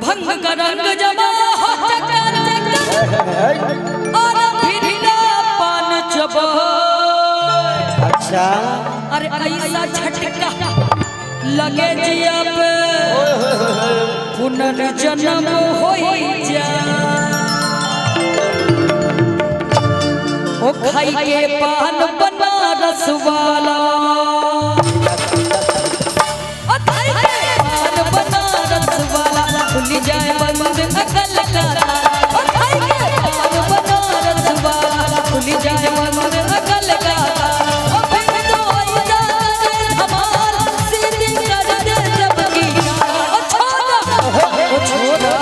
भंग का रंग जमा हो चकर और फिर पान चबा। अच्छा अरे ऐसा झटका लगे जिया पे पुनर्जन्म होई जा। ओ खाई के पान बनारस वाला, ओ खाई के पान बनारस वाला खुल जाए बंद अकल का ताला। ओ खाई के पान बनारस वाला खुल जाए बंद अकल का ताला। ओ फिर तो ऐसा हमारा सीधी कर दे जबकि ओ छोड़ा ओ छोड़ा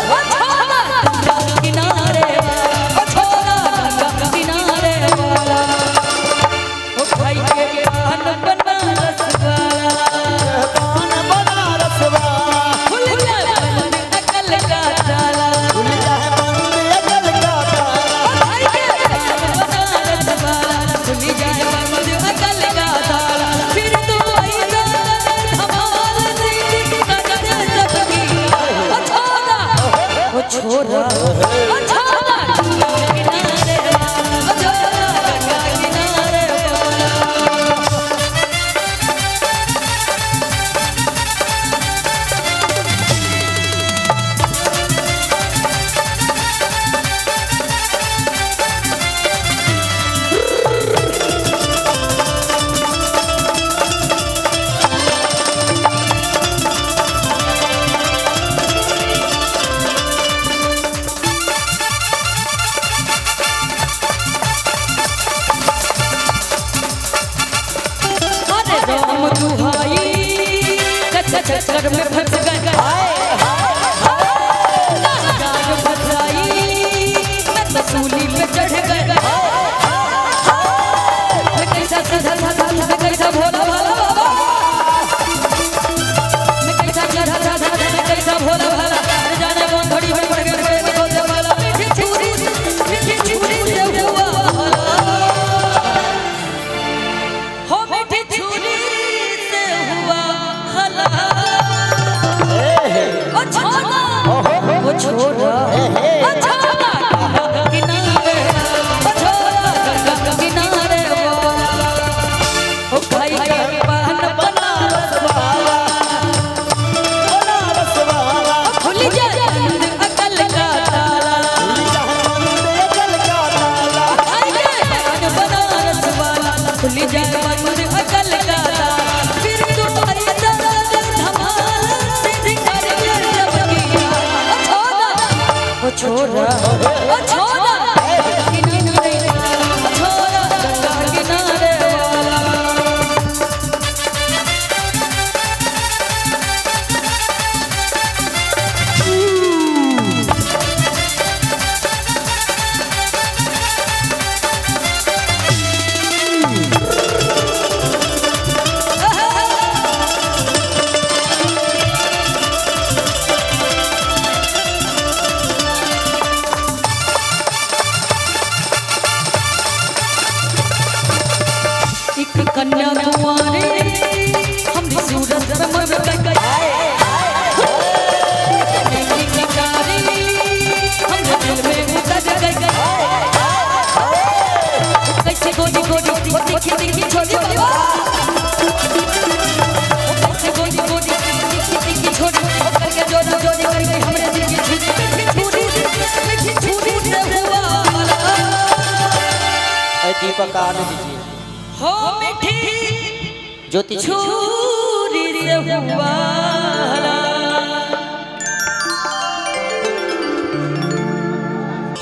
ओ छोड़ा किनारे ओ छोड़ा किनारे वाला। ओ खाई के पान बनारस वाला, पान बनारस वाला खुल जाए बंद अकल का ताला। खुल जाए बंद अकल का ताला। ओ खाई के पान बनारस वाला खुल जाए बंद अकल का ताला। फिर तो ऐसा धमाल सीधी कर दे जबकि ओ छोड़ा ओ छोड़ा ओ छोड़ा किनारे ओ छोड़ा किनारे वाला। अरे राम दुहाई चक्कर में फंस गए जान फसाई मैं तो सूली पे चढ़ गए। मैं कैसा सीधा साधा मैं कैसा भोला भाला बाबा, मैं कैसा सीधा साधा मैं कैसा भोला भाला। अरे जाने कौन घड़ी में पड़ गए बोलने वाला। मीठी छुरी से हुआ हो मीठी छुरी से हुआ हला। ओ छोड़ा ओ छोड़ा ओ छोड़ा किनारे ओ छोड़ा किनारे वाला। ओ खाई के पान बनारस वाला बनारस वाला खुल जाए बंद अकल का ताला। खुल जाए बंद अकल का ताला। खाई के पान बनारस वाला खुल जाए बंद अकल का ताला। फिर तो ऐसा धमाल सीधी कर दे जबकि ओ छोड़ा ओ छोड़ा किनारे ओ छोड़ा किनारे वाला। एक कन्या कुंवारी हम सूरत समझ गए। एक कारी हम दिल में उतर गए। कैसे गोदी गोदी गोदी खिंची छोड़ी बाबा, कैसे गोदी गोदी खिंची छोड़ी करके जोड़ी जोड़ी करके हमरे दिल की छुरी से हुआ हला। दीपक आने दीजिए। हो मीठी ज्योति छुरी से हुआ हला।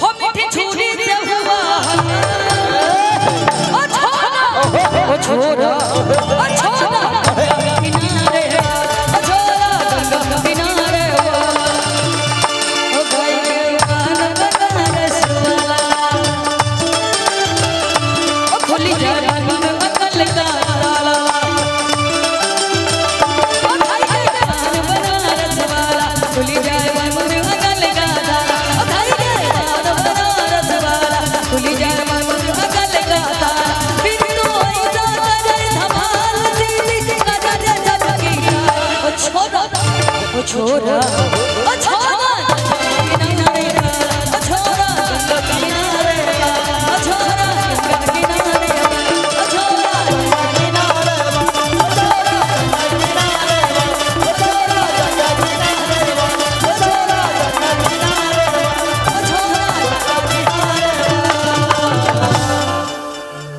हो मीठी छुरी से हुआ हला। ओ छोड़ा ओ छोड़ा ओ छोड़ा किनारे ओ छोड़ा किनारे वाला। ओ खाई के पान बनारस वाला ओ खुल जाए बंद अकल का ताला। ओ खाई के पान बनारस वाला खुल जाए बंद अकल का ताला। ओ खाई के पान बनारस वाला खुल जाए बंद अकल का ताला। फिर तो ऐसा करे धमाल सीधी कर दे जबकि ओ छोड़ा ओ छोड़